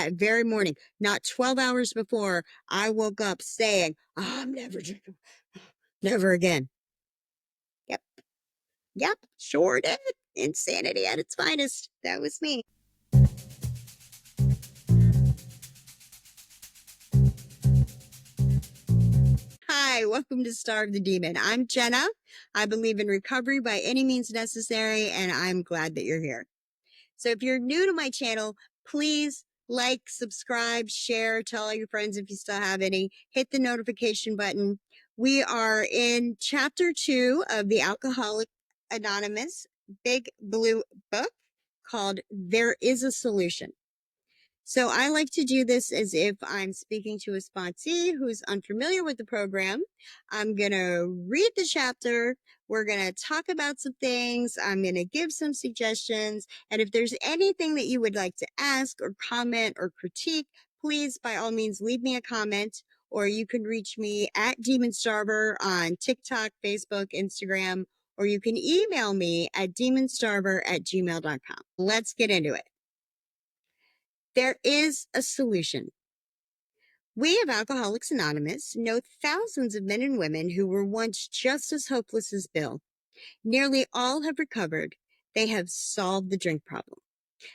that very morning, not 12 hours before, I woke up saying, oh, I'm never drinking, never again. Yep. Yep. Sure did. Insanity at its finest. That was me. Hi, welcome to Starve the Demon. I'm Jenna. I believe in recovery by any means necessary, and I'm glad that you're here. So if you're new to my channel, please like, subscribe, share, tell all your friends if you still have any. Hit the notification button. We are in chapter 2 of the Alcoholic Anonymous Big Blue Book called There is a Solution. So I like to do this as if I'm speaking to a sponsee who's unfamiliar with the program. I'm going to read the chapter. We're going to talk about some things. I'm going to give some suggestions. And if there's anything that you would like to ask or comment or critique, please, by all means, leave me a comment, or you can reach me at Demon Starver on TikTok, Facebook, Instagram, or you can email me at demonstarver@gmail.com. Let's get into it. There is a solution. We of Alcoholics Anonymous know thousands of men and women who were once just as hopeless as Bill. Nearly all have recovered. They have solved the drink problem.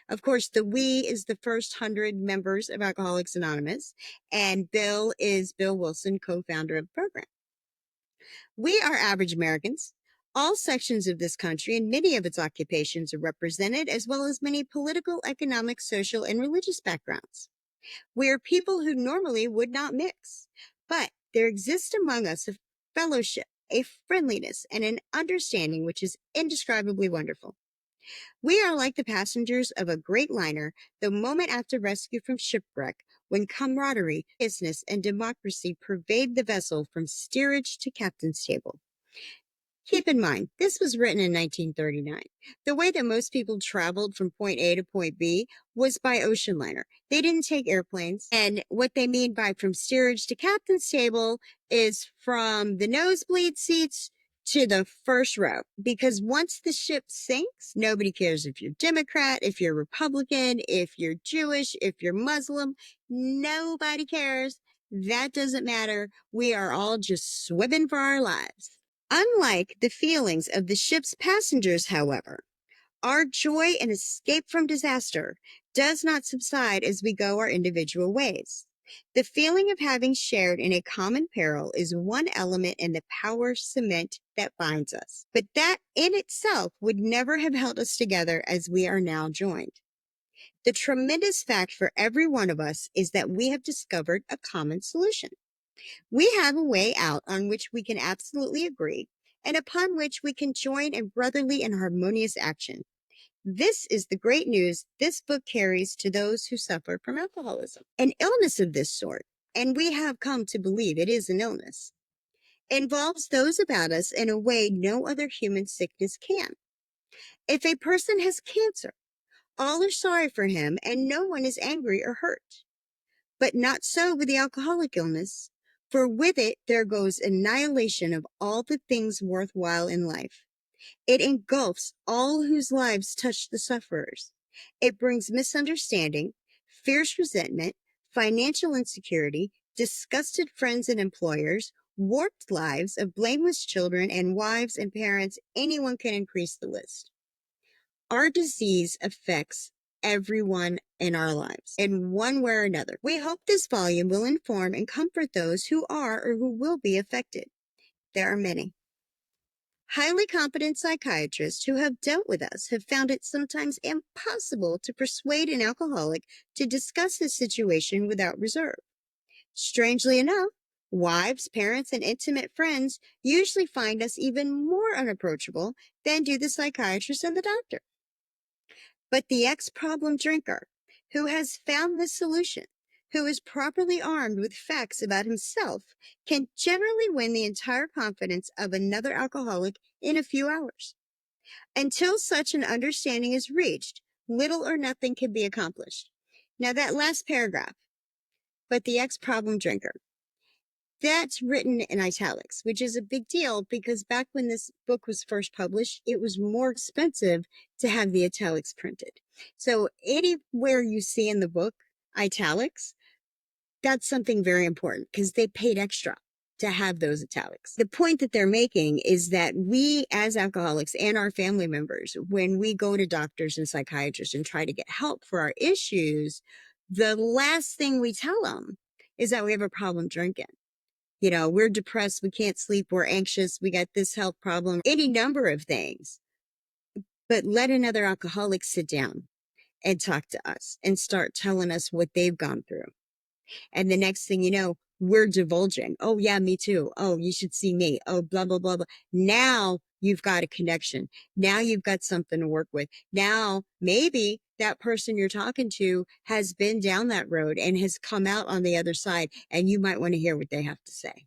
Of course, the we is the first 100 members of Alcoholics Anonymous, and Bill is Bill Wilson, co-founder of the program. We are average Americans. All sections of this country and many of its occupations are represented, as well as many political, economic, social, and religious backgrounds. We are people who normally would not mix, but there exists among us a fellowship, a friendliness, and an understanding which is indescribably wonderful. We are like the passengers of a great liner the moment after rescue from shipwreck, when camaraderie, business, and democracy pervade the vessel from steerage to captain's table. Keep in mind, this was written in 1939. The way that most people traveled from point A to point B was by ocean liner. They didn't take airplanes. And what they mean by from steerage to captain's table is from the nosebleed seats to the first row. Because once the ship sinks, nobody cares if you're Democrat, if you're Republican, if you're Jewish, if you're Muslim. Nobody cares. That doesn't matter. We are all just swimming for our lives. Unlike the feelings of the ship's passengers, however, our joy and escape from disaster does not subside as we go our individual ways. The feeling of having shared in a common peril is one element in the power cement that binds us, but that in itself would never have held us together as we are now joined. The tremendous fact for every one of us is that we have discovered a common solution. We have a way out on which we can absolutely agree, and upon which we can join in brotherly and harmonious action. This is the great news this book carries to those who suffer from alcoholism. An illness of this sort, and we have come to believe it is an illness, involves those about us in a way no other human sickness can. If a person has cancer, all are sorry for him and no one is angry or hurt. But not so with the alcoholic illness, for with it there goes annihilation of all the things worthwhile in life. It engulfs all whose lives touch the sufferers. It brings misunderstanding, fierce resentment, financial insecurity, disgusted friends and employers, warped lives of blameless children and wives and parents. Anyone can increase the list. Our disease affects everyone in our lives in one way or another. We hope this volume will inform and comfort those who are or who will be affected. There are many. Highly competent psychiatrists who have dealt with us have found it sometimes impossible to persuade an alcoholic to discuss his situation without reserve. Strangely enough, wives, parents, and intimate friends usually find us even more unapproachable than do the psychiatrist and the doctor. But the ex-problem drinker, who has found the solution, who is properly armed with facts about himself, can generally win the entire confidence of another alcoholic in a few hours. Until such an understanding is reached, little or nothing can be accomplished. Now that last paragraph, but the ex-problem drinker, that's written in italics, which is a big deal because back when this book was first published, it was more expensive to have the italics printed. So anywhere you see in the book italics, that's something very important because they paid extra to have those italics. The point that they're making is that we as alcoholics and our family members, when we go to doctors and psychiatrists and try to get help for our issues, the last thing we tell them is that we have a problem drinking. You know, we're depressed, we can't sleep, we're anxious, we got this health problem, any number of things. But let another alcoholic sit down and talk to us and start telling us what they've gone through. And the next thing you know, we're divulging. Oh, yeah, me too. Oh, you should see me. Oh, blah, blah, blah, blah. Now you've got a connection. Now you've got something to work with. Now maybe that person you're talking to has been down that road and has come out on the other side, and you might want to hear what they have to say.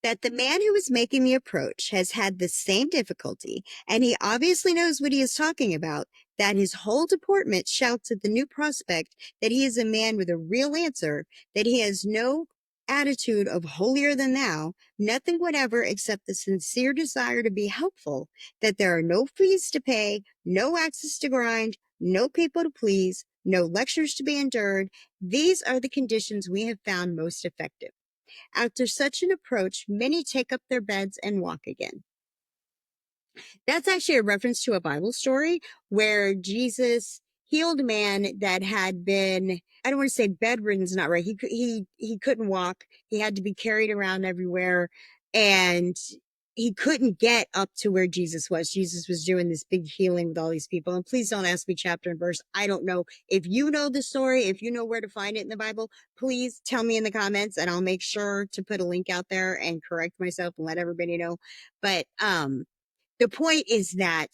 That the man who is making the approach has had the same difficulty, and he obviously knows what he is talking about, that his whole deportment shouts at the new prospect that he is a man with a real answer, that he has no attitude of holier than thou, nothing whatever except the sincere desire to be helpful, that there are no fees to pay, no axes to grind, no people to please, no lectures to be endured. These are the conditions we have found most effective. After such an approach, many take up their beds and walk again. That's actually a reference to a Bible story where Jesus healed a man that had been, I don't want to say bedridden is not right. He couldn't walk. He had to be carried around everywhere, and he couldn't get up to where Jesus was. Jesus was doing this big healing with all these people. And please don't ask me chapter and verse. I don't know. If you know the story, if you know where to find it in the Bible, please tell me in the comments and I'll make sure to put a link out there and correct myself and let everybody know. But the point is that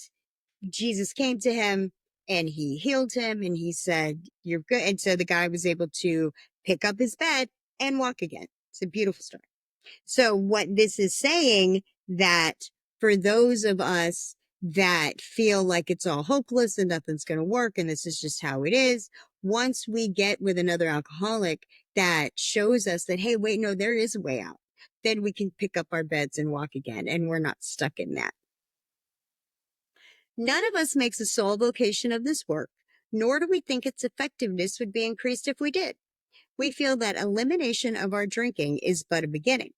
Jesus came to him and he healed him and he said, "You're good." And so the guy was able to pick up his bed and walk again. It's a beautiful story. So what this is saying, that for those of us that feel like it's all hopeless and nothing's going to work and this is just how it is, once we get with another alcoholic that shows us that, hey, wait, no, there is a way out, then we can pick up our beds and walk again, and we're not stuck in that. None of us makes a sole vocation of this work, nor do we think its effectiveness would be increased if we did. We feel that elimination of our drinking is but a beginning,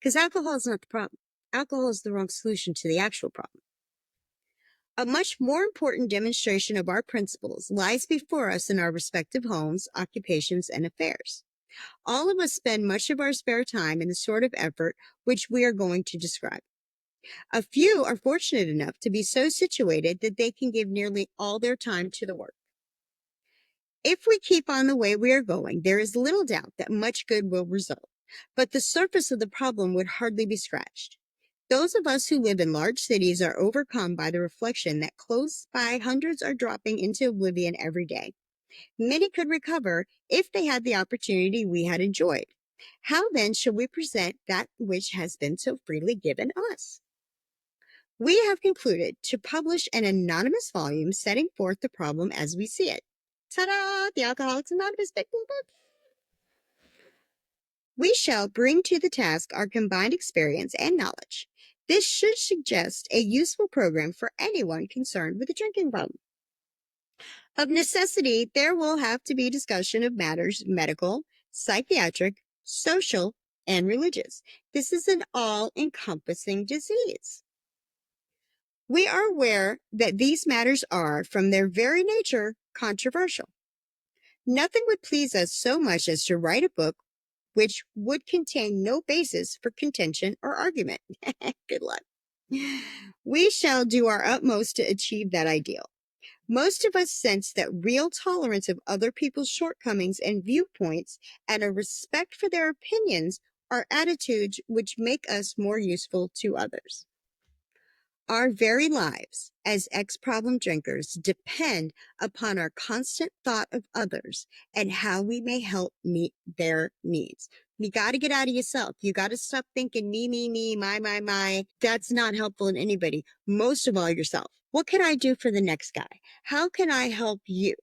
because alcohol is not the problem. Alcohol is the wrong solution to the actual problem. A much more important demonstration of our principles lies before us in our respective homes, occupations, and affairs. All of us spend much of our spare time in the sort of effort which we are going to describe. A few are fortunate enough to be so situated that they can give nearly all their time to the work. If we keep on the way we are going, there is little doubt that much good will result, but the surface of the problem would hardly be scratched. Those of us who live in large cities are overcome by the reflection that close by hundreds are dropping into oblivion every day. Many could recover if they had the opportunity we had enjoyed. How then shall we present that which has been so freely given us? We have concluded to publish an anonymous volume setting forth the problem as we see it. Ta-da! The Alcoholics Anonymous Big Blue Book. We shall bring to the task our combined experience and knowledge. This should suggest a useful program for anyone concerned with a drinking problem. Of necessity, there will have to be discussion of matters medical, psychiatric, social, and religious. This is an all-encompassing disease. We are aware that these matters are, from their very nature, controversial. Nothing would please us so much as to write a book which would contain no basis for contention or argument. Good luck. We shall do our utmost to achieve that ideal. Most of us sense that real tolerance of other people's shortcomings and viewpoints and a respect for their opinions are attitudes which make us more useful to others. Our very lives as ex-problem drinkers depend upon our constant thought of others and how we may help meet their needs. You got to get out of yourself. You got to stop thinking me, my. That's not helpful in anybody. Most of all, yourself. What can I do for the next guy? How can I help you?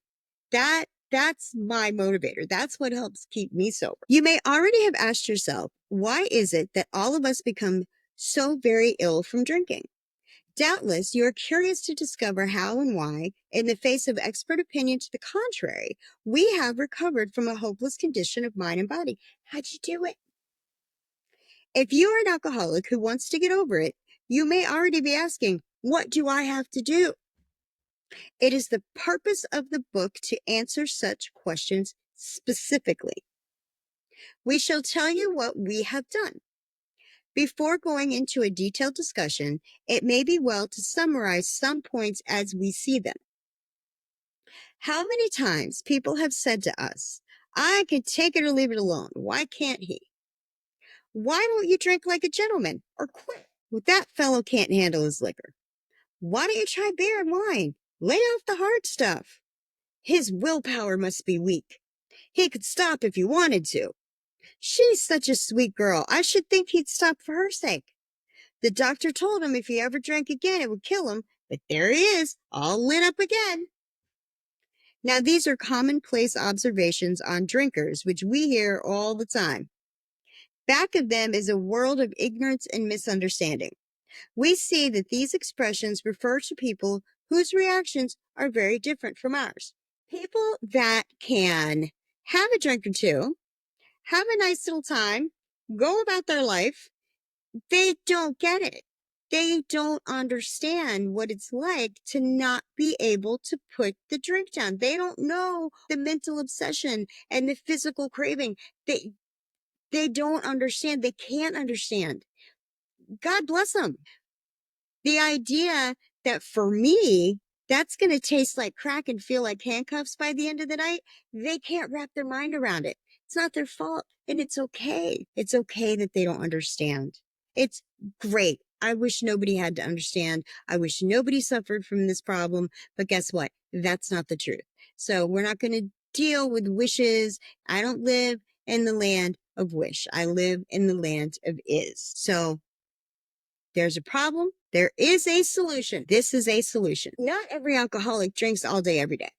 That's my motivator. That's what helps keep me sober. You may already have asked yourself, why is it that all of us become so very ill from drinking? Doubtless, you are curious to discover how and why, in the face of expert opinion to the contrary, we have recovered from a hopeless condition of mind and body. How'd you do it? If you are an alcoholic who wants to get over it, you may already be asking, what do I have to do? It is the purpose of the book to answer such questions specifically. We shall tell you what we have done. Before going into a detailed discussion, it may be well to summarize some points as we see them. How many times people have said to us, I can take it or leave it alone. Why can't he? Why won't you drink like a gentleman or quit? Well, that fellow can't handle his liquor. Why don't you try beer and wine? Lay off the hard stuff. His willpower must be weak. He could stop if he wanted to. She's such a sweet girl. I should think he'd stop for her sake. The doctor told him if he ever drank again, it would kill him. But there he is, all lit up again. Now, these are commonplace observations on drinkers, which we hear all the time. Back of them is a world of ignorance and misunderstanding. We see that these expressions refer to people whose reactions are very different from ours. People that can have a drink or two, have a nice little time, go about their life, they don't get it. They don't understand what it's like to not be able to put the drink down. They don't know the mental obsession and the physical craving. They don't understand. They can't understand. God bless them. The idea that for me, that's going to taste like crack and feel like handcuffs by the end of the night, they can't wrap their mind around it. It's not their fault. And it's okay. It's okay that they don't understand. It's great. I wish nobody had to understand. I wish nobody suffered from this problem. But guess what? That's not the truth. So we're not going to deal with wishes. I don't live in the land of wish. I live in the land of is. So there's a problem. There is a solution. This is a solution. Not every alcoholic drinks all day, every day.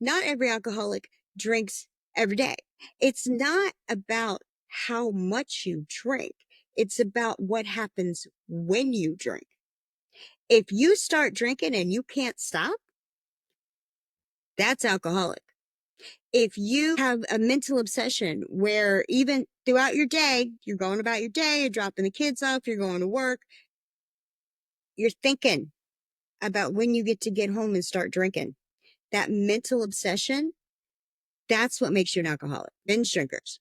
Not every alcoholic drinks every day. It's not about how much you drink. It's about what happens when you drink. If you start drinking and you can't stop, that's alcoholic. If you have a mental obsession where even throughout your day, you're going about your day, you're dropping the kids off, you're going to work, you're thinking about when you get home and start drinking. That mental obsession, that's what makes you an alcoholic. Binge drinkers.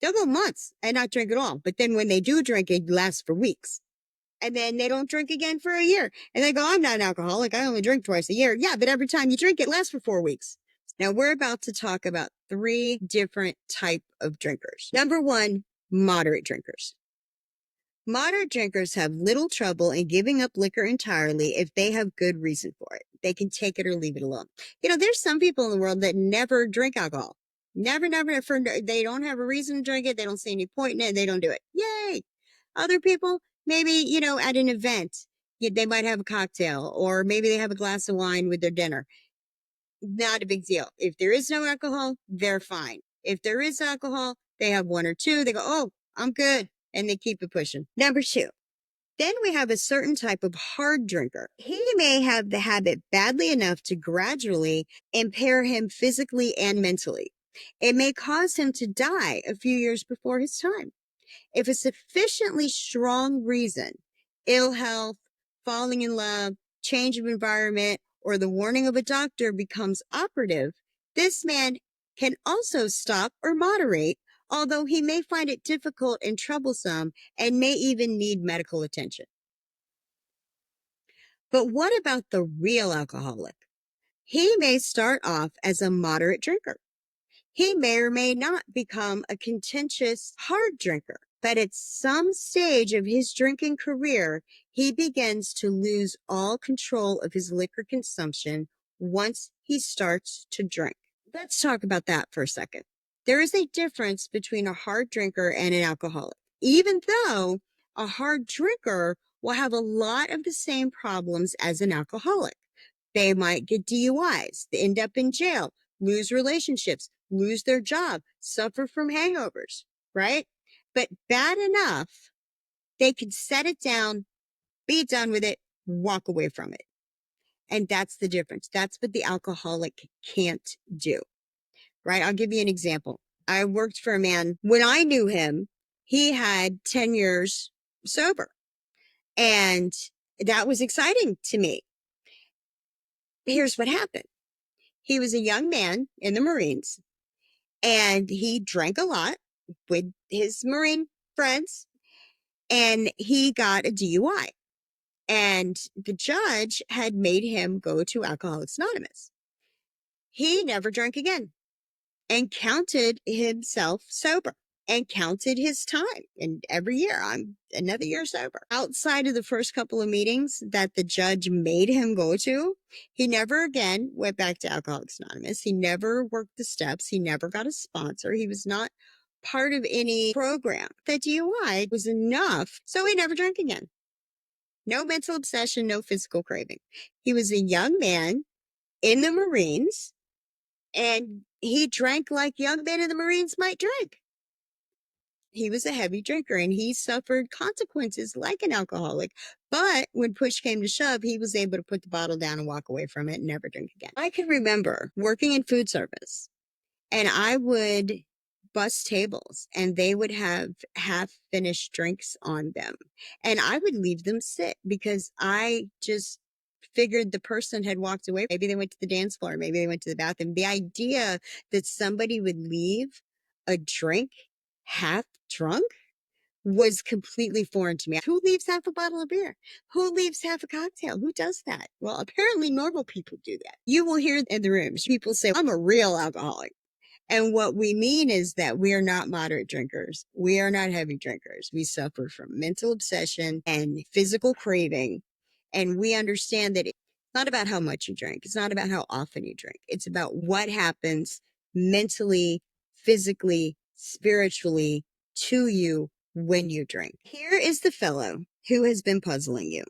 They'll go months and not drink at all. But then when they do drink, it lasts for weeks. And then they don't drink again for a year. And they go, I'm not an alcoholic. I only drink twice a year. Yeah, but every time you drink, it lasts for 4 weeks. Now we're about to talk about 3 different types of drinkers. Number 1, moderate drinkers. Moderate drinkers have little trouble in giving up liquor entirely if they have good reason for it. They can take it or leave it alone. You know, there's some people in the world that never drink alcohol. Never, they don't have a reason to drink it. They don't see any point in it. They don't do it. Yay. Other people, maybe, at an event, they might have a cocktail or maybe they have a glass of wine with their dinner. Not a big deal. If there is no alcohol, they're fine. If there is alcohol, they have 1 or 2. They go, oh, I'm good. And they keep it pushing. Number 2. Then we have a certain type of hard drinker. He may have the habit badly enough to gradually impair him physically and mentally. It may cause him to die a few years before his time. If a sufficiently strong reason, ill health, falling in love, change of environment, or the warning of a doctor becomes operative, this man can also stop or moderate, although he may find it difficult and troublesome and may even need medical attention. But what about the real alcoholic? He may start off as a moderate drinker. He may or may not become a contentious hard drinker, but at some stage of his drinking career, he begins to lose all control of his liquor consumption once he starts to drink. Let's talk about that for a second. There is a difference between a hard drinker and an alcoholic. Even though a hard drinker will have a lot of the same problems as an alcoholic. They might get DUIs, they end up in jail, lose relationships, lose their job, suffer from hangovers, right? But bad enough, they can set it down, be done with it, walk away from it. And that's the difference. That's what the alcoholic can't do, right? I'll give you an example. I worked for a man. When I knew him, he had 10 years sober. And that was exciting to me. Here's what happened. He was a young man in the Marines, and he drank a lot with his Marine friends, and he got a DUI. And the judge had made him go to Alcoholics Anonymous. He never drank again and counted himself sober and counted his time. And every year, I'm another year sober. Outside of the first couple of meetings that the judge made him go to, he never again went back to Alcoholics Anonymous. He never worked the steps. He never got a sponsor. He was not part of any program. The DUI was enough, so he never drank again. No mental obsession, no physical craving. He was a young man in the Marines, and he drank like young men in the Marines might drink. He was a heavy drinker, and he suffered consequences like an alcoholic. But when push came to shove, he was able to put the bottle down and walk away from it and never drink again. I can remember working in food service, and I would bus tables, and they would have half finished drinks on them, and I would leave them sit because I just figured the person had walked away. Maybe they went to the dance floor, maybe they went to the bathroom. The idea that somebody would leave a drink half drunk was completely foreign to me. Who leaves half a bottle of beer? Who leaves half a cocktail? Who does that? Well, apparently normal people do that. You will hear in the rooms people say, I'm a real alcoholic. And what we mean is that we are not moderate drinkers. We are not heavy drinkers. We suffer from mental obsession and physical craving. And we understand that it's not about how much you drink. It's not about how often you drink. It's about what happens mentally, physically, spiritually to you when you drink. Here is the fellow who has been puzzling you,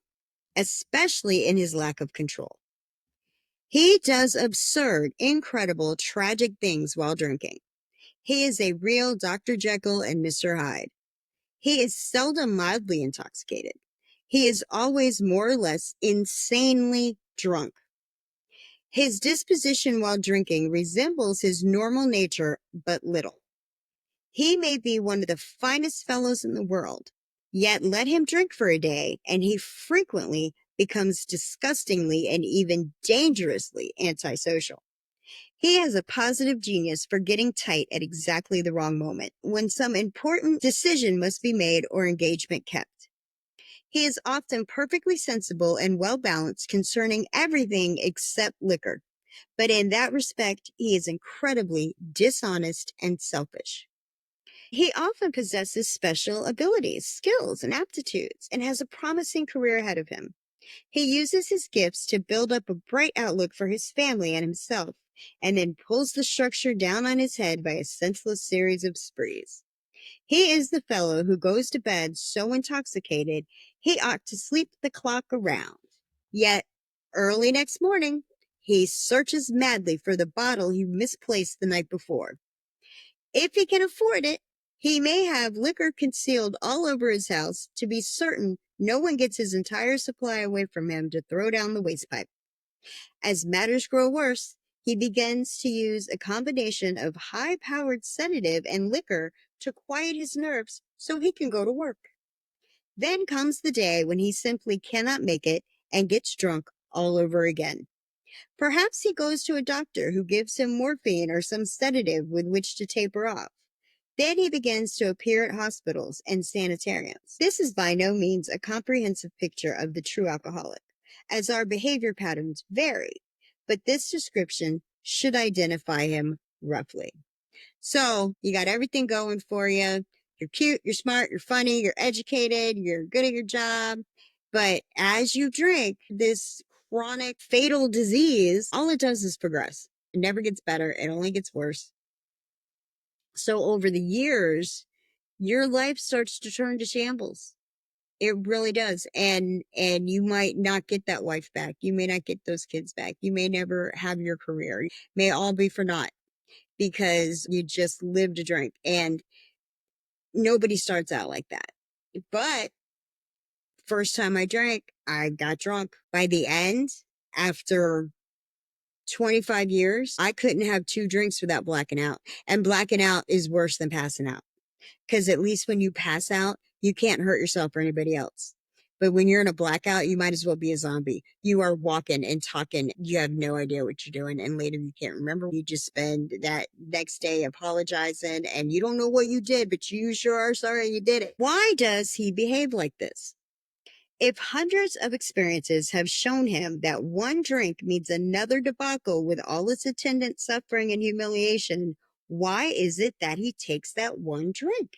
especially in his lack of control. He does absurd, incredible, tragic things while drinking. He is a real Dr. Jekyll and Mr. Hyde. He is seldom mildly intoxicated. He is always more or less insanely drunk. His disposition while drinking resembles his normal nature but little. He may be one of the finest fellows in the world, yet let him drink for a day, and he frequently becomes disgustingly and even dangerously antisocial. He has a positive genius for getting tight at exactly the wrong moment, when some important decision must be made or engagement kept. He is often perfectly sensible and well-balanced concerning everything except liquor, but in that respect, he is incredibly dishonest and selfish. He often possesses special abilities, skills, and aptitudes, and has a promising career ahead of him. He uses his gifts to build up a bright outlook for his family and himself, and then pulls the structure down on his head by a senseless series of sprees. He is the fellow who goes to bed so intoxicated he ought to sleep the clock around. Yet, early next morning, he searches madly for the bottle he misplaced the night before. If he can afford it, he may have liquor concealed all over his house to be certain no one gets his entire supply away from him to throw down the wastepipe. As matters grow worse, he begins to use a combination of high-powered sedative and liquor to quiet his nerves so he can go to work. Then comes the day when he simply cannot make it and gets drunk all over again. Perhaps he goes to a doctor who gives him morphine or some sedative with which to taper off. Then he begins to appear at hospitals and sanitariums. This is by no means a comprehensive picture of the true alcoholic, as our behavior patterns vary, but this description should identify him roughly. So you got everything going for you. You're cute, you're smart, you're funny, you're educated, you're good at your job. But as you drink, this chronic fatal disease, all it does is progress. It never gets better. It only gets worse. So over the years, your life starts to turn to shambles. It really does. And you might not get that wife back. You may not get those kids back. You may never have your career. It may all be for naught because you just lived to drink. And nobody starts out like that. But First time I drank, I got drunk. By the end, after 25 years, I couldn't have 2 drinks without blacking out. And blacking out is worse than passing out. Because at least when you pass out, you can't hurt yourself or anybody else. But when you're in a blackout, you might as well be a zombie. You are walking and talking. You have no idea what you're doing. And later you can't remember. You just spend that next day apologizing and you don't know what you did, but you sure are sorry you did it. Why does he behave like this? If hundreds of experiences have shown him that one drink means another debacle with all its attendant suffering and humiliation, why is it that he takes that one drink?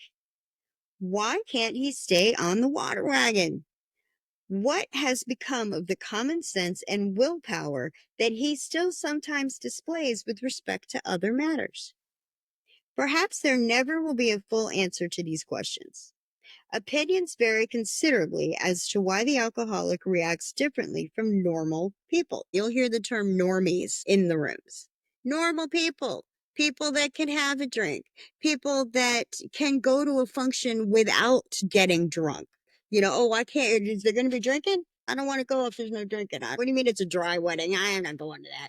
Why can't he stay on the water wagon? What has become of the common sense and willpower that he still sometimes displays with respect to other matters? Perhaps there never will be a full answer to these questions. Opinions vary considerably as to why the alcoholic reacts differently from normal people. You'll hear the term normies in the rooms. Normal people, people that can have a drink, people that can go to a function without getting drunk. Oh, I can't. Is there going to be drinking? I don't want to go if there's no drinking. What do you mean it's a dry wedding? I am not going to that.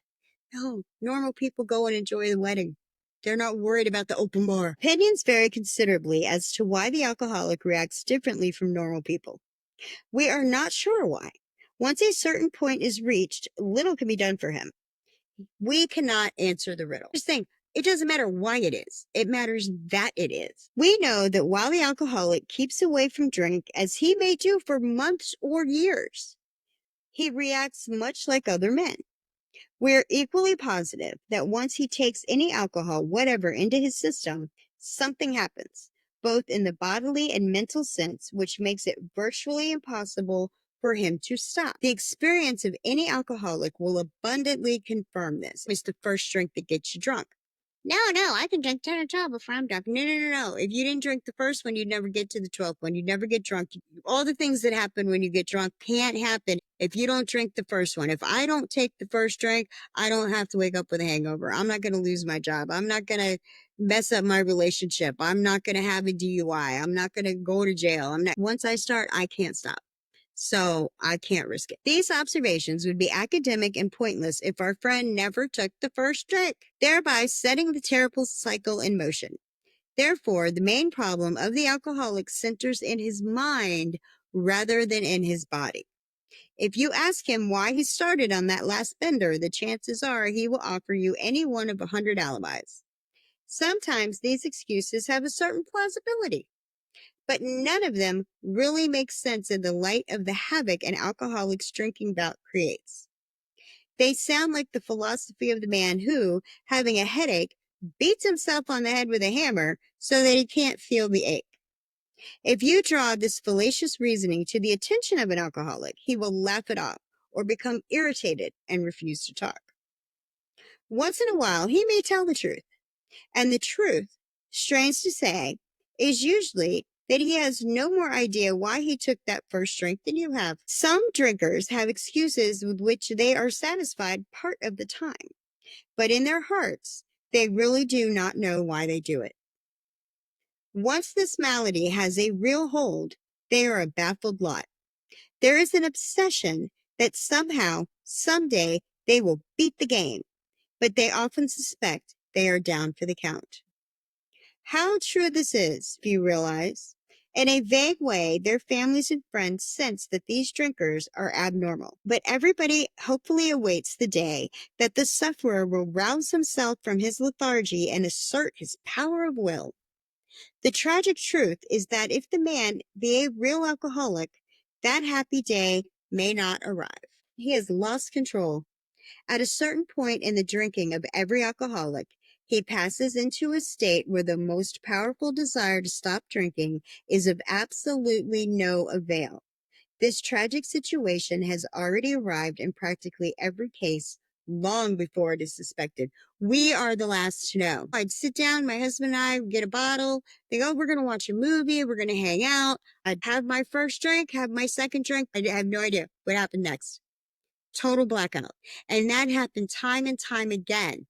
No, normal people go and enjoy the wedding. They're not worried about the open bar. Opinions vary considerably as to why the alcoholic reacts differently from normal people. We are not sure why. Once a certain point is reached, little can be done for him. We cannot answer the riddle. Just think, it doesn't matter why it is. It matters that it is. We know that while the alcoholic keeps away from drink, as he may do for months or years, he reacts much like other men. We're equally positive that once he takes any alcohol, whatever, into his system, something happens, both in the bodily and mental sense, which makes it virtually impossible for him to stop. The experience of any alcoholic will abundantly confirm this. It's the first drink that gets you drunk. No, I can drink 10 or 12 before I'm drunk. No. If you didn't drink the first one, you'd never get to the 12th one. You'd never get drunk. All the things that happen when you get drunk can't happen if you don't drink the first one. If I don't take the first drink, I don't have to wake up with a hangover. I'm not going to lose my job. I'm not going to mess up my relationship. I'm not going to have a DUI. I'm not going to go to jail. Once I start, I can't stop. So I can't risk it. These observations would be academic and pointless if our friend never took the first drink, thereby setting the terrible cycle in motion. Therefore, the main problem of the alcoholic centers in his mind rather than in his body. If you ask him why he started on that last bender, the chances are he will offer you any one of 100 alibis. Sometimes these excuses have a certain plausibility, but none of them really make sense in the light of the havoc an alcoholic's drinking bout creates. They sound like the philosophy of the man who, having a headache, beats himself on the head with a hammer so that he can't feel the ache. If you draw this fallacious reasoning to the attention of an alcoholic, he will laugh it off or become irritated and refuse to talk. Once in a while, he may tell the truth, and the truth, strange to say, is usually that he has no more idea why he took that first drink than you have. Some drinkers have excuses with which they are satisfied part of the time, but in their hearts, they really do not know why they do it. Once this malady has a real hold, they are a baffled lot. There is an obsession that somehow, someday, they will beat the game, but they often suspect they are down for the count. How true this is, few realize. In a vague way, their families and friends sense that these drinkers are abnormal. But everybody hopefully awaits the day that the sufferer will rouse himself from his lethargy and assert his power of will. The tragic truth is that if the man be a real alcoholic, that happy day may not arrive. He has lost control. At a certain point in the drinking of every alcoholic, he passes into a state where the most powerful desire to stop drinking is of absolutely no avail. This tragic situation has already arrived in practically every case long before it is suspected. We are the last to know. I'd sit down, my husband and I would get a bottle, think, oh, we're going to watch a movie, we're going to hang out. I'd have my first drink, have my second drink. I have no idea what happened next. Total blackout. And that happened time and time again.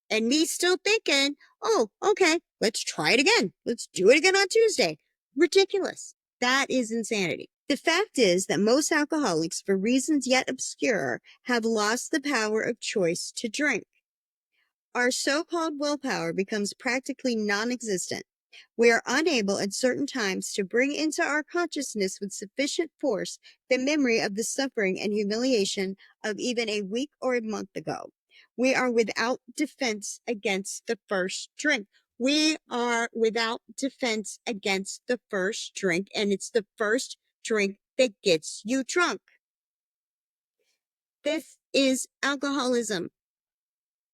And me still thinking, oh, okay, let's try it again. Let's do it again on Tuesday. Ridiculous. That is insanity. The fact is that most alcoholics, for reasons yet obscure, have lost the power of choice to drink. Our so-called willpower becomes practically non-existent. We are unable at certain times to bring into our consciousness with sufficient force the memory of the suffering and humiliation of even a week or a month ago. We are without defense against the first drink. We are without defense against the first drink, and it's the first drink that gets you drunk. This is alcoholism.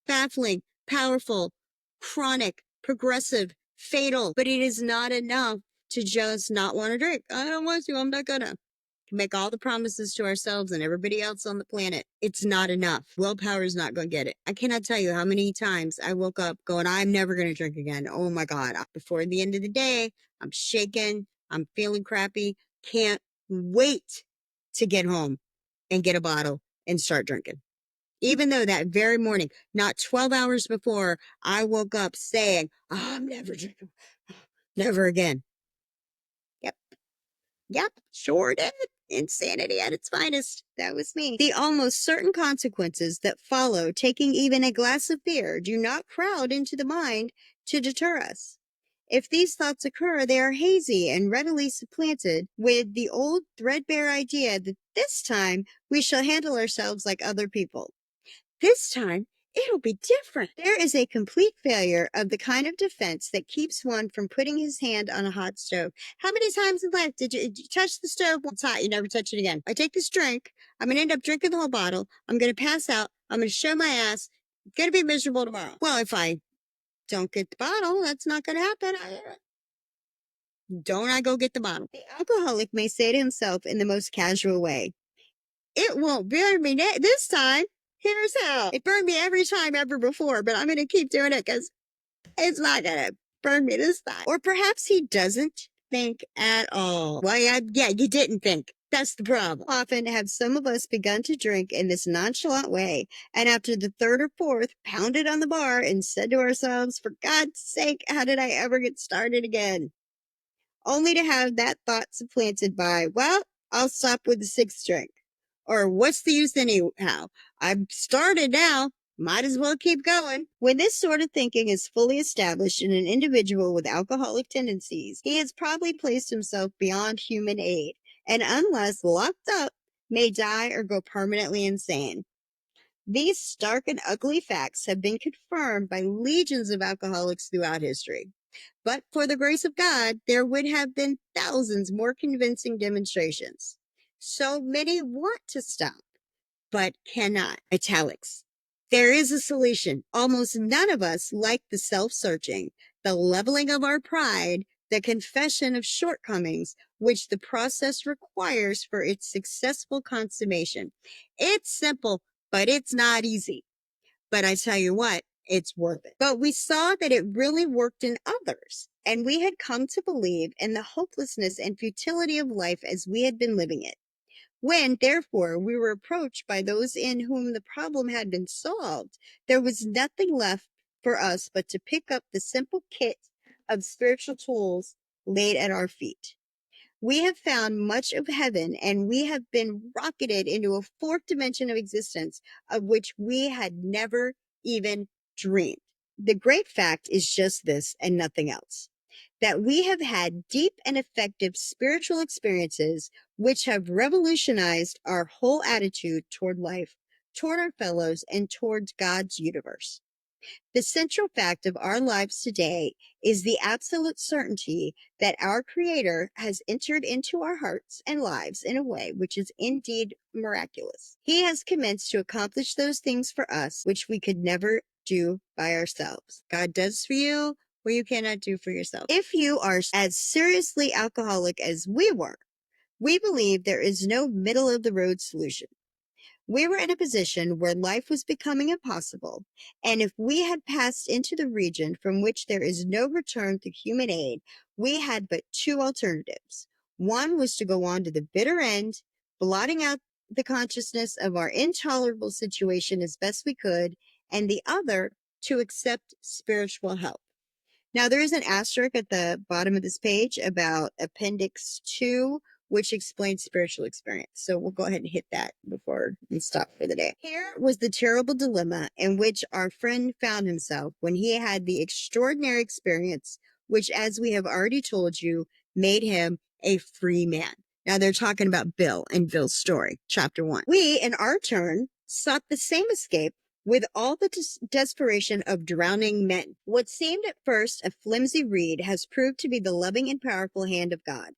Baffling, powerful, chronic, progressive, fatal, but it is not enough to just not want to drink. I don't want to, I'm not gonna. Make all the promises to ourselves and everybody else on the planet. It's not enough. Willpower is not going to get it. I cannot tell you how many times I woke up going, I'm never going to drink again. Oh my God. Before the end of the day, I'm shaking. I'm feeling crappy. Can't wait to get home and get a bottle and start drinking. Even though that very morning, not 12 hours before, I woke up saying, I'm never drinking, never again. Yep, sure did. Insanity at its finest. That was me. The almost certain consequences that follow taking even a glass of beer do not crowd into the mind to deter us. If these thoughts occur, they are hazy and readily supplanted with the old threadbare idea that this time we shall handle ourselves like other people. This time, it'll be different. There is a complete failure of the kind of defense that keeps one from putting his hand on a hot stove. How many times in life did you touch the stove once hot? You never touch it again. I take this drink. I'm going to end up drinking the whole bottle. I'm going to pass out. I'm going to show my ass. I'm going to be miserable tomorrow. Well, if I don't get the bottle, that's not going to happen. Don't I go get the bottle? The alcoholic may say to himself in the most casual way, it won't burn me this time. Here's how. It burned me every time ever before, but I'm going to keep doing it because it's not going to burn me this time. Or perhaps he doesn't think at all. Well, yeah, you didn't think. That's the problem. Often have some of us begun to drink in this nonchalant way, and after the third or fourth, pounded on the bar and said to ourselves, for God's sake, how did I ever get started again? Only to have that thought supplanted by, well, I'll stop with the sixth drink. Or what's the use anyhow? I've started now. Might as well keep going. When this sort of thinking is fully established in an individual with alcoholic tendencies, he has probably placed himself beyond human aid, and unless locked up, may die or go permanently insane. These stark and ugly facts have been confirmed by legions of alcoholics throughout history. But for the grace of God, there would have been thousands more convincing demonstrations. So many want to stop, but cannot. Italics. There is a solution. Almost none of us like the self-searching, the leveling of our pride, the confession of shortcomings, which the process requires for its successful consummation. It's simple, but it's not easy. But I tell you what, it's worth it. But we saw that it really worked in others, and we had come to believe in the hopelessness and futility of life as we had been living it. When, therefore, we were approached by those in whom the problem had been solved, there was nothing left for us but to pick up the simple kit of spiritual tools laid at our feet. We have found much of heaven, and we have been rocketed into a fourth dimension of existence of which we had never even dreamed. The great fact is just this and nothing else, that we have had deep and effective spiritual experiences which have revolutionized our whole attitude toward life, toward our fellows, and towards God's universe. The central fact of our lives today is the absolute certainty that our Creator has entered into our hearts and lives in a way which is indeed miraculous. He has commenced to accomplish those things for us which we could never do by ourselves. God does for you what you cannot do for yourself. If you are as seriously alcoholic as we were, we believe there is no middle of the road solution. We were in a position where life was becoming impossible, and if we had passed into the region from which there is no return through human aid, we had but two alternatives. One was to go on to the bitter end, blotting out the consciousness of our intolerable situation as best we could, and the other to accept spiritual help. Now, there is an asterisk at the bottom of this page about Appendix 2, which explains spiritual experience. So we'll go ahead and hit that before we stop for the day. Here was the terrible dilemma in which our friend found himself when he had the extraordinary experience, which, as we have already told you, made him a free man. Now they're talking about Bill and Bill's story, chapter 1. We, in our turn, sought the same escape with all the desperation of drowning men. What seemed at first a flimsy reed has proved to be the loving and powerful hand of God.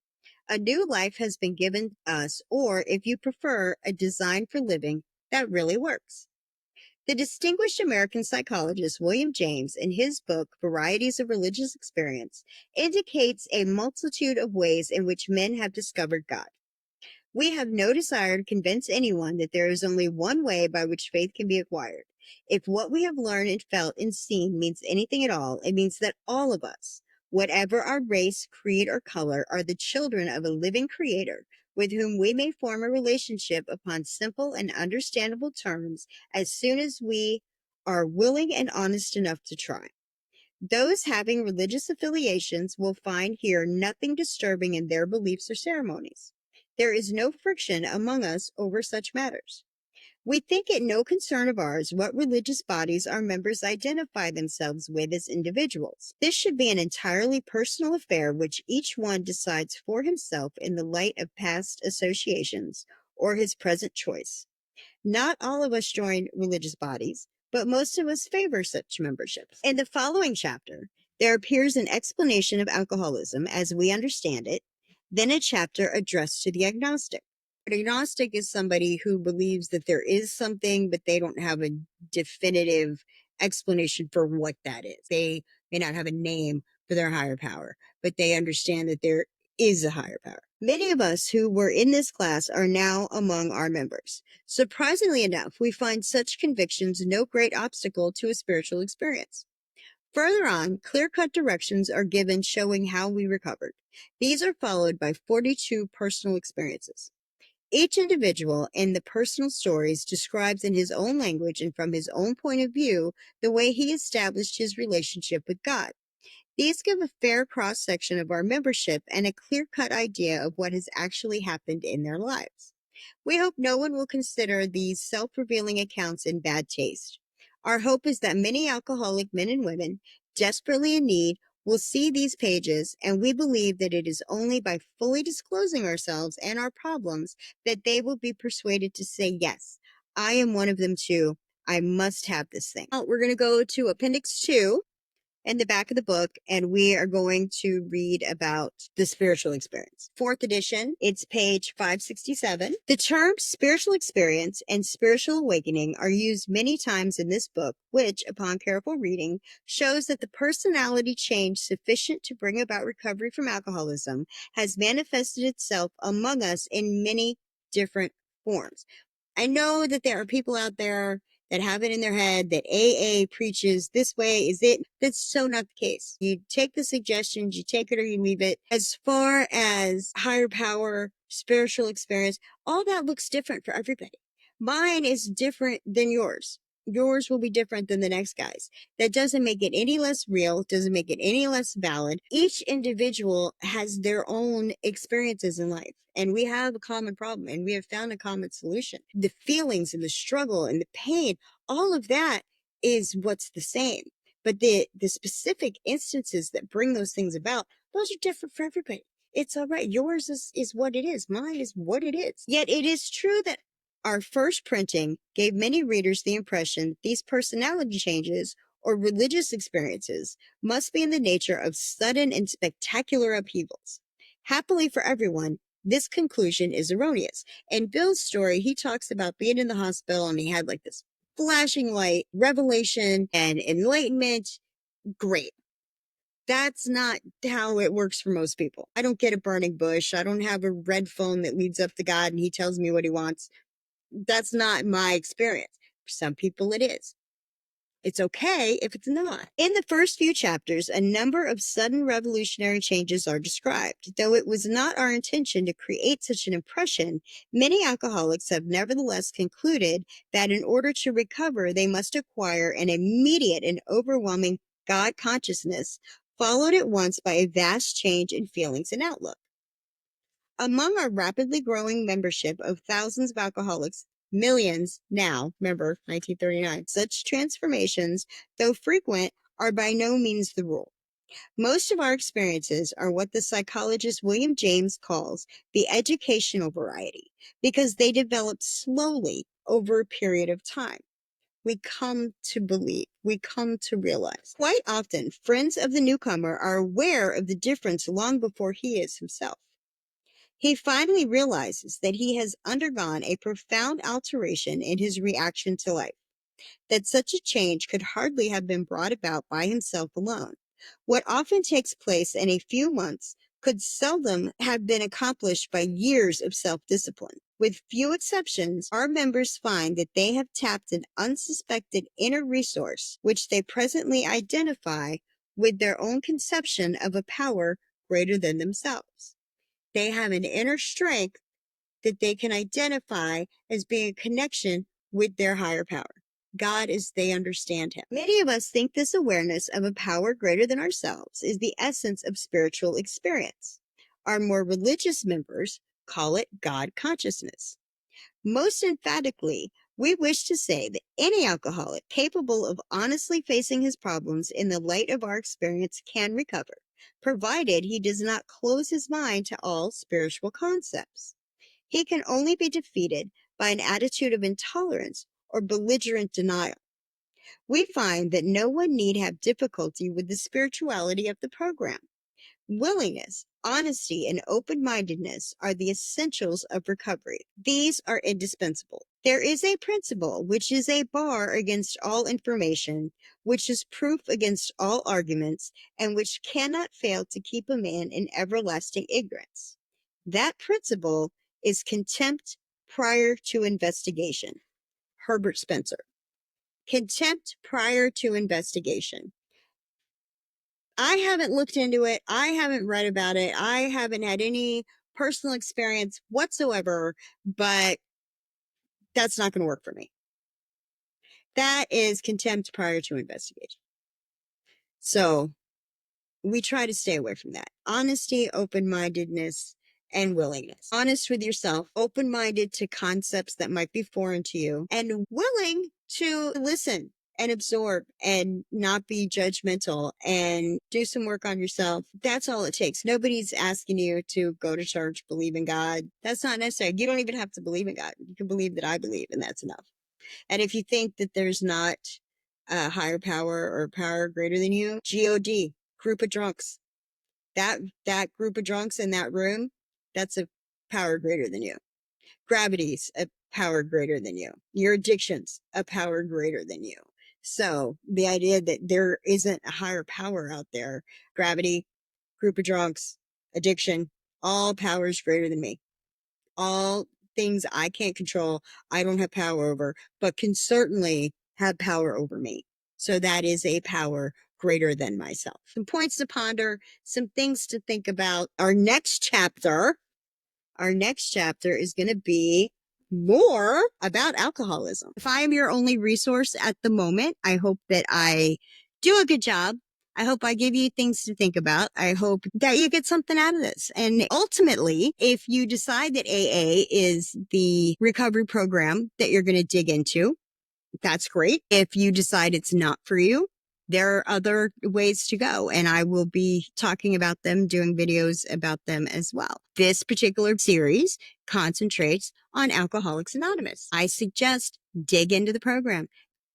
A new life has been given us, or if you prefer, a design for living that really works. The distinguished American psychologist William James, in his book Varieties of Religious Experience, indicates a multitude of ways in which men have discovered God. We have no desire to convince anyone that there is only one way by which faith can be acquired. If what we have learned and felt and seen means anything at all, it means that all of us, whatever our race, creed, or color, are the children of a living creator with whom we may form a relationship upon simple and understandable terms as soon as we are willing and honest enough to try. Those having religious affiliations will find here nothing disturbing in their beliefs or ceremonies. There is no friction among us over such matters. We think it no concern of ours what religious bodies our members identify themselves with as individuals. This should be an entirely personal affair which each one decides for himself in the light of past associations or his present choice. Not all of us join religious bodies, but most of us favor such memberships. In the following chapter, there appears an explanation of alcoholism as we understand it, then a chapter addressed to the agnostic. An agnostic is somebody who believes that there is something, but they don't have a definitive explanation for what that is. They may not have a name for their higher power, but they understand that there is a higher power. Many of us who were in this class are now among our members. Surprisingly enough, we find such convictions no great obstacle to a spiritual experience. Further on, clear-cut directions are given showing how we recovered. These are followed by 42 personal experiences. Each individual in the personal stories describes in his own language and from his own point of view the way he established his relationship with God. These give a fair cross-section of our membership and a clear-cut idea of what has actually happened in their lives. We hope no one will consider these self-revealing accounts in bad taste. Our hope is that many alcoholic men and women, desperately in need, will see these pages, and we believe that it is only by fully disclosing ourselves and our problems that they will be persuaded to say, yes, I am one of them too. I must have this thing. We're going to go to Appendix 2 in the back of the book, and we are going to read about the spiritual experience. Fourth edition, it's page 567. The terms spiritual experience and spiritual awakening are used many times in this book, which, upon careful reading, shows that the personality change sufficient to bring about recovery from alcoholism has manifested itself among us in many different forms. I know that there are people out there that have it in their head that AA preaches this way is it. That's so not the case. You take the suggestions, you take it or you leave it. As far as higher power, spiritual experience, all that looks different for everybody. Mine is different than yours. Yours will be different than the next guy's. That doesn't make it any less real, doesn't make it any less valid. Each individual has their own experiences in life, and we have a common problem, and we have found a common solution. The feelings and the struggle and the pain, all of that is what's the same. But the specific instances that bring those things about, those are different for everybody. It's all right. Yours is what it is. Mine is what it is. Yet it is true that our first printing gave many readers the impression that these personality changes or religious experiences must be in the nature of sudden and spectacular upheavals. Happily for everyone, this conclusion is erroneous. In Bill's story, he talks about being in the hospital and he had like this flashing light, revelation, and enlightenment. Great. That's not how it works for most people. I don't get a burning bush. I don't have a red phone that leads up to God and he tells me what he wants. That's not my experience. For some people, it is. It's okay if it's not. In the first few chapters, a number of sudden revolutionary changes are described. Though it was not our intention to create such an impression, many alcoholics have nevertheless concluded that in order to recover, they must acquire an immediate and overwhelming God consciousness, followed at once by a vast change in feelings and outlook. Among our rapidly growing membership of thousands of alcoholics, millions now, remember 1939, such transformations, though frequent, are by no means the rule. Most of our experiences are what the psychologist William James calls the educational variety, because they develop slowly over a period of time. We come to believe, we come to realize. Quite often, friends of the newcomer are aware of the difference long before he is himself. He finally realizes that he has undergone a profound alteration in his reaction to life, that such a change could hardly have been brought about by himself alone. What often takes place in a few months could seldom have been accomplished by years of self-discipline. With few exceptions, our members find that they have tapped an unsuspected inner resource, which they presently identify with their own conception of a power greater than themselves. They have an inner strength that they can identify as being a connection with their higher power, God as they understand him. Many of us think this awareness of a power greater than ourselves is the essence of spiritual experience. Our more religious members call it God consciousness. Most emphatically, we wish to say that any alcoholic capable of honestly facing his problems in the light of our experience can recover, provided he does not close his mind to all spiritual concepts. He can only be defeated by an attitude of intolerance or belligerent denial. We find that no one need have difficulty with the spirituality of the program. Willingness, honesty, and open-mindedness are the essentials of recovery. These are indispensable. There is a principle which is a bar against all information, which is proof against all arguments, and which cannot fail to keep a man in everlasting ignorance. That principle is contempt prior to investigation. Herbert Spencer. Contempt prior to investigation. I haven't looked into it. I haven't read about it. I haven't had any personal experience whatsoever, but that's not going to work for me. That is contempt prior to investigation. So we try to stay away from that. Honesty, open-mindedness, and willingness. Honest with yourself, open-minded to concepts that might be foreign to you, and willing to listen and absorb and not be judgmental and do some work on yourself. That's all it takes. Nobody's asking you to go to church, believe in God. That's not necessary. You don't even have to believe in God. You can believe that I believe, and that's enough. And if you think that there's not a higher power or power greater than you, God, group of drunks. That group of drunks in that room, that's a power greater than you. Gravity's a power greater than you. Your addiction's a power greater than you. So the idea that there isn't a higher power out there, gravity, group of drunks, addiction, all powers greater than me. All things I can't control, I don't have power over, but can certainly have power over me. So that is a power greater than myself. Some points to ponder, some things to think about. Our next chapter is going to be more about alcoholism. If I am your only resource at the moment, I hope that I do a good job. I hope I give you things to think about. I hope that you get something out of this. And ultimately, if you decide that AA is the recovery program that you're going to dig into, that's great. If you decide it's not for you, there are other ways to go, and I will be talking about them, doing videos about them as well. This particular series concentrates on Alcoholics Anonymous. I suggest dig into the program,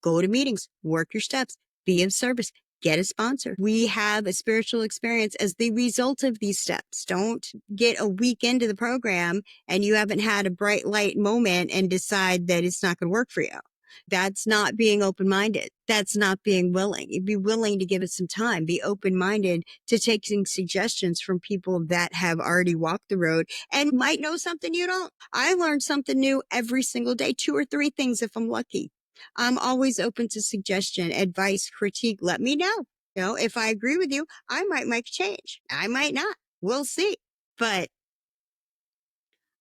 go to meetings, work your steps, be of service, get a sponsor. We have a spiritual experience as the result of these steps. Don't get a week into the program and you haven't had a bright light moment and decide that it's not going to work for you. That's not being open-minded. That's not being willing. You'd be willing to give it some time. Be open-minded to taking suggestions from people that have already walked the road and might know something you don't. I learn something new every single day, 2 or 3 things if I'm lucky. I'm always open to suggestion, advice, critique. Let me know. You know, if I agree with you, I might make a change. I might not. We'll see. But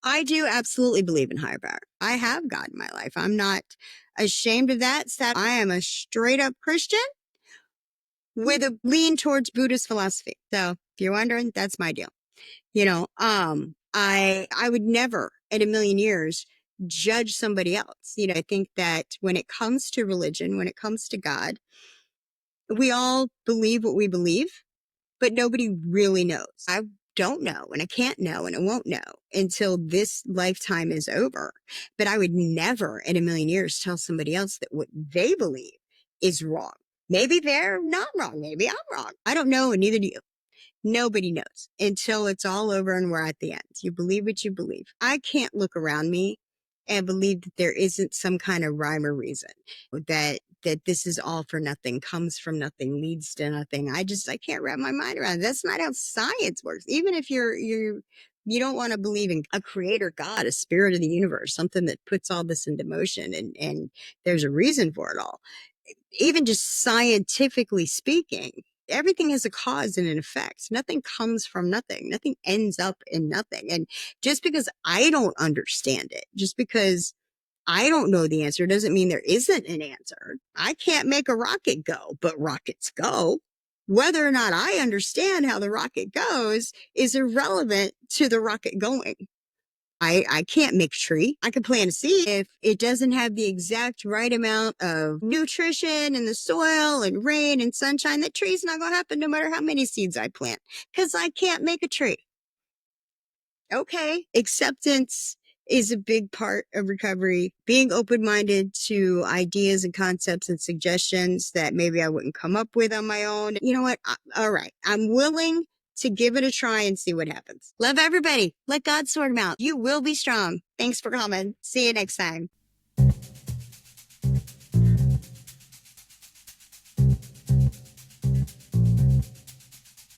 I do absolutely believe in higher power. I have God in my life. I'm not ashamed of that. I am a straight up Christian with a lean towards Buddhist philosophy. So if you're wondering, that's my deal. You know, I would never in a million years judge somebody else. I think that when it comes to religion, when it comes to God, we all believe what we believe, but nobody really knows. I don't know, and I can't know, and I won't know until this lifetime is over. But I would never in a million years tell somebody else that what they believe is wrong. Maybe they're not wrong. Maybe I'm wrong. I don't know, and neither do you. Nobody knows until it's all over and we're at the end. You believe what you believe. I can't look around me and believe that there isn't some kind of rhyme or reason that this is all for nothing, comes from nothing, leads to nothing. I can't wrap my mind around it. That's not how science works. Even if you don't want to believe in a creator God, a spirit of the universe, something that puts all this into motion, and there's a reason for it all. Even just scientifically speaking, everything has a cause and an effect. Nothing comes from nothing. Nothing ends up in nothing. And just because I don't understand it, just because I don't know the answer doesn't mean there isn't an answer. I can't make a rocket go, but rockets go. Whether or not I understand how the rocket goes is irrelevant to the rocket going. I can't make a tree. I can plant a seed. If it doesn't have the exact right amount of nutrition in the soil and rain and sunshine, that tree's not going to happen no matter how many seeds I plant, because I can't make a tree. Okay. Acceptance is a big part of recovery. Being open-minded to ideas and concepts and suggestions that maybe I wouldn't come up with on my own. You know what? All right. I'm willing to give it a try and see what happens. Love everybody. Let God sort them out. You will be strong. Thanks for coming. See you next time.